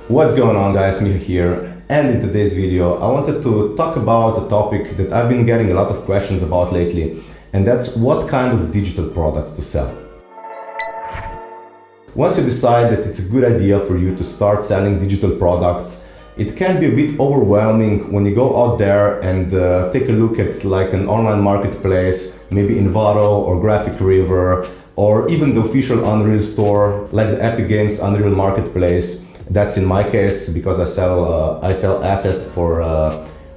What's going on, guys? Miha here, and in today's video I wanted to talk about a topic that I've been getting a lot of questions about lately, and that's what kind of digital products to sell. Once you decide that it's a good idea for you to start selling digital products, it can be a bit overwhelming when you go out there and take a look at like an online marketplace, maybe Envato or Graphic River, or even the official Unreal store like the Epic Games Unreal Marketplace. That's in my case because I sell assets for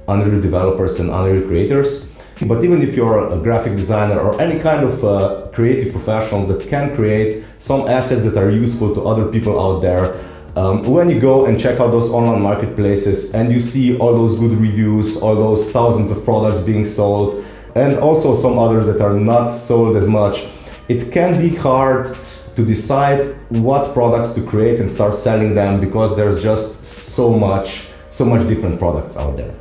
Unreal developers and Unreal creators. But even if you're a graphic designer or any kind of creative professional that can create some assets that are useful to other people out there, when you go and check out those online marketplaces and you see all those good reviews, all those thousands of products being sold, and also some others that are not sold as much, it can be hard to decide what products to create and start selling them because there's just so much different products out there.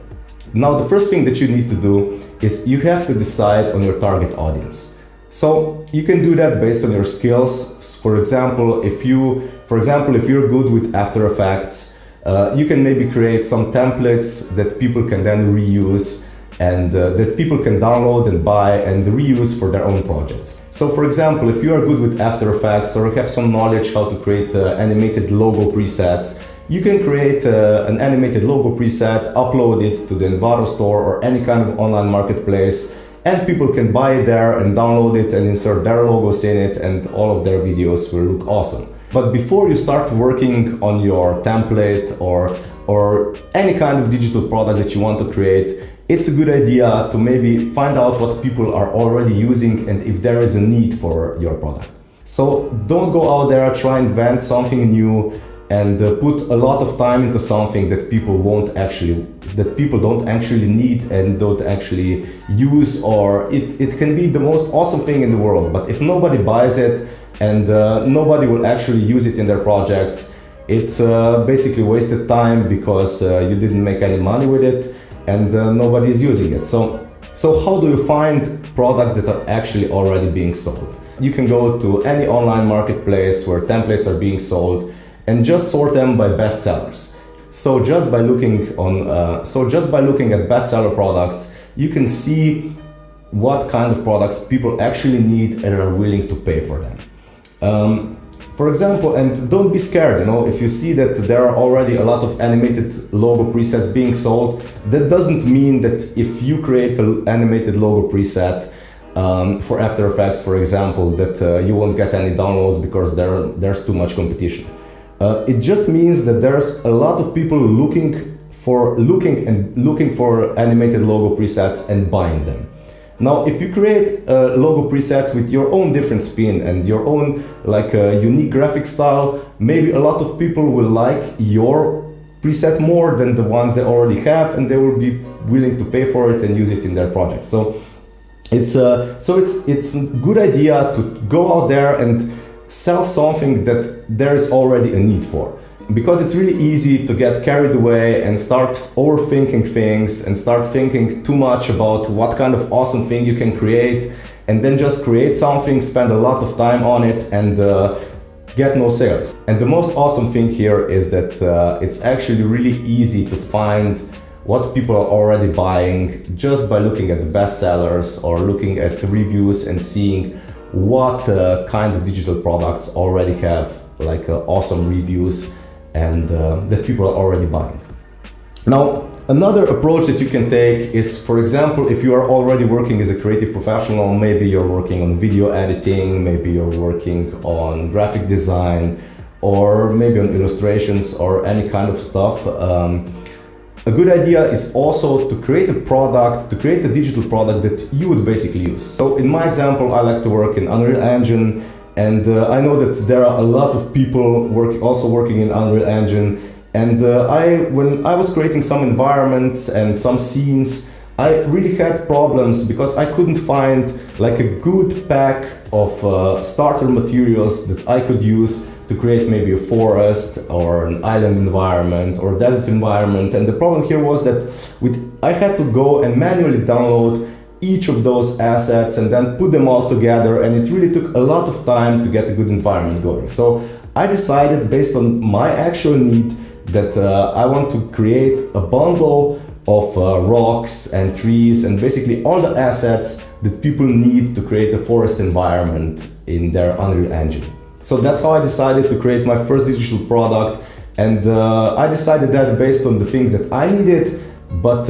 Now, the first thing that you need to do is you have to decide on your target audience. So you can do that based on your skills. For example, if you're good with After Effects, you can maybe create some templates that people can then reuse and that people can download and buy and reuse for their own projects. So for example, if you are good with After Effects or have some knowledge how to create animated logo presets, you can create an animated logo preset, upload it to the Envato store or any kind of online marketplace, and people can buy it there and download it and insert their logos in it, and all of their videos will look awesome. But before you start working on your template or any kind of digital product that you want to create, it's a good idea to maybe find out what people are already using and if there is a need for your product. So don't go out there, try and invent something new and put a lot of time into something that people don't actually need and don't actually use, or it can be the most awesome thing in the world, but if nobody buys it and nobody will actually use it in their projects, it's basically wasted time because you didn't make any money with it and nobody is using it. So how do you find products that are actually already being sold? You can go to any online marketplace where templates are being sold and just sort them by bestsellers. So just by looking at bestseller products, you can see what kind of products people actually need and are willing to pay for them. For example, and don't be scared, if you see that there are already a lot of animated logo presets being sold, that doesn't mean that if you create an animated logo preset for After Effects, for example, that you won't get any downloads because there's too much competition. It just means that there's a lot of people looking for animated logo presets and buying them. Now, if you create a logo preset with your own different spin and your own unique graphic style, maybe a lot of people will like your preset more than the ones they already have, and they will be willing to pay for it and use it in their project. So it's a good idea to go out there and sell something that there is already a need for. Because it's really easy to get carried away and start overthinking things and start thinking too much about what kind of awesome thing you can create, and then just create something, spend a lot of time on it and get no sales. And the most awesome thing here is that it's actually really easy to find what people are already buying just by looking at the bestsellers or looking at reviews and seeing what kind of digital products already have awesome reviews and that people are already buying. Now, another approach that you can take is, for example, if you are already working as a creative professional, maybe you're working on video editing, maybe you're working on graphic design, or maybe on illustrations or any kind of stuff. A good idea is also to create a digital product that you would basically use. So in my example, I like to work in Unreal Engine, and I know that there are a lot of people also working in Unreal Engine. And when I was creating some environments and some scenes, I really had problems because I couldn't find a good pack of starter materials that I could use to create maybe a forest or an island environment or desert environment. And the problem here was that I had to go and manually download each of those assets and then put them all together, and it really took a lot of time to get a good environment going. So I decided, based on my actual need, that I want to create a bundle of rocks and trees and basically all the assets that people need to create a forest environment in their Unreal Engine. So that's how I decided to create my first digital product, and I decided that based on the things that I needed. But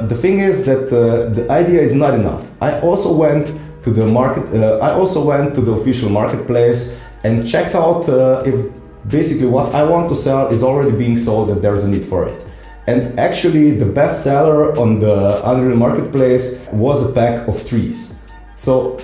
the thing is that the idea is not enough. I also went to the official marketplace and checked out if basically what I want to sell is already being sold and there's a need for it. And actually the best seller on the Unreal Marketplace was a pack of trees. So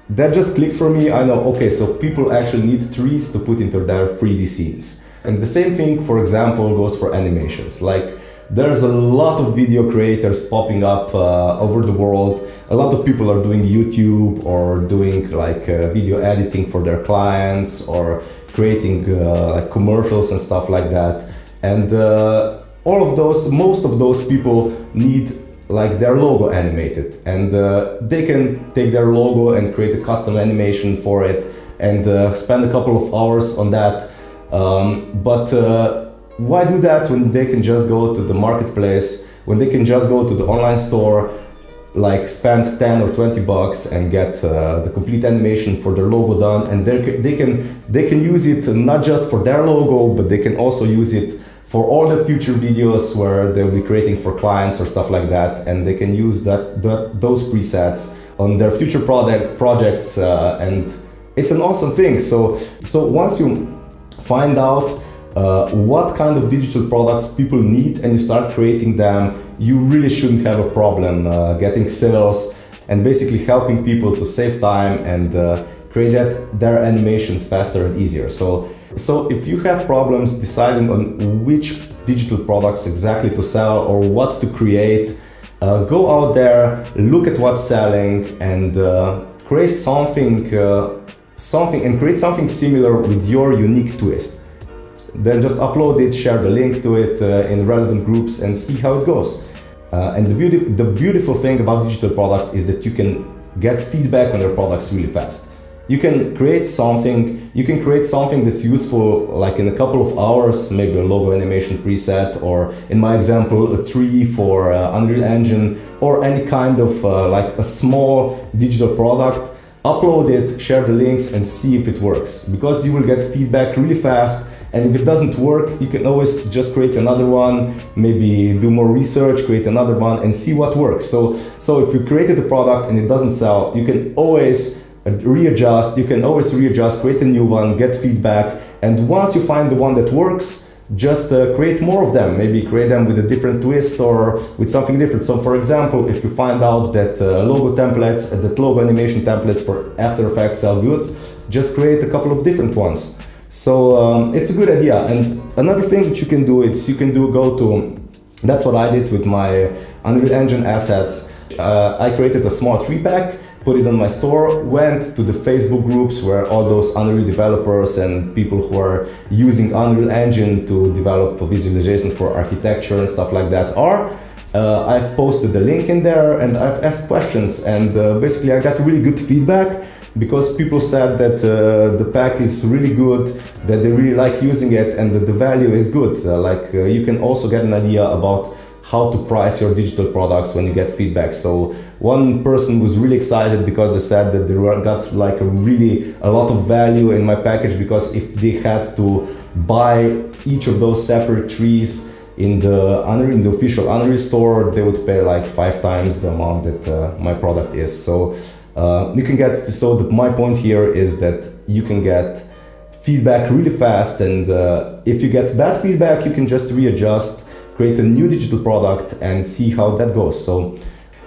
that just clicked for me. I know, okay, so people actually need trees to put into their 3D scenes. And the same thing, for example, goes for animations. Like, there's a lot of video creators popping up over the world. A lot of people are doing YouTube or doing like video editing for their clients or creating like commercials and stuff like that. And most of those people need like their logo animated, and they can take their logo and create a custom animation for it and spend a couple of hours on that. Why do that when they can just go to the marketplace, when they can just go to the online store, like spend 10 or 20 bucks and get the complete animation for their logo done, and they can use it not just for their logo, but they can also use it for all the future videos where they'll be creating for clients or stuff like that, and they can use those presets on their future projects, and it's an awesome thing. So once you find out what kind of digital products people need and you start creating them, you really shouldn't have a problem getting sales and basically helping people to save time and create their animations faster and easier. So if you have problems deciding on which digital products exactly to sell or what to create, go out there, look at what's selling, and create something similar with your unique twist. Then just upload it, share the link to it in relevant groups and see how it goes. And the beautiful thing about digital products is that you can get feedback on your products really fast. You can create something that's useful like in a couple of hours, maybe a logo animation preset, or in my example, a tree for Unreal Engine, or any kind of like a small digital product. Upload it, share the links, and see if it works, because you will get feedback really fast. And if it doesn't work, you can always just create another one, maybe do more research, create another one, and see what works. So if you created a product and it doesn't sell, you can always readjust, create a new one, get feedback, and once you find the one that works, just create more of them. Maybe create them with a different twist or with something different. So for example, if you find out that logo animation templates for After Effects sell good, just create a couple of different ones. So it's a good idea. And another thing that you can do is that's what I did with my Unreal Engine assets. I created a small tree pack, put it on my store, went to the Facebook groups where all those Unreal developers and people who are using Unreal Engine to develop visualization for architecture and stuff like that are. I've posted the link in there and I've asked questions, and basically I got really good feedback, because people said that the pack is really good, that they really like using it, and that the value is good. You can also get an idea about how to price your digital products when you get feedback. So one person was really excited because they said that they got like a lot of value in my package, because if they had to buy each of those separate trees in the official Unreal store, they would pay like 5 times the amount that my product is. So my point here is that you can get feedback really fast, and if you get bad feedback, you can just readjust, create a new digital product, and see how that goes.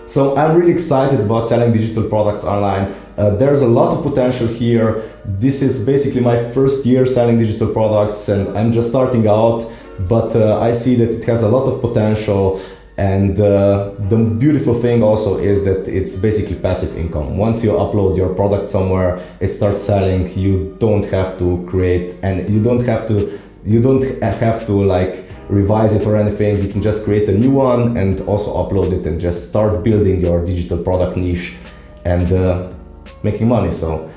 So I'm really excited about selling digital products online. There's a lot of potential here. This is basically my first year selling digital products, and I'm just starting out, but I see that it has a lot of potential. And the beautiful thing also is that it's basically passive income. Once you upload your product somewhere, it starts selling. You don't have to create, and you don't have to like revise it or anything. You can just create a new one and also upload it and just start building your digital product niche and making money. So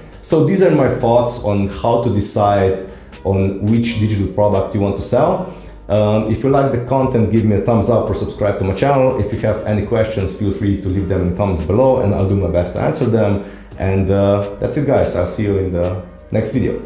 these are my thoughts on how to decide on which digital product you want to sell. If you like the content, give me a thumbs up or subscribe to my channel. If you have any questions, feel free to leave them in the comments below and I'll do my best to answer them. And that's it, guys. I'll see you in the next video.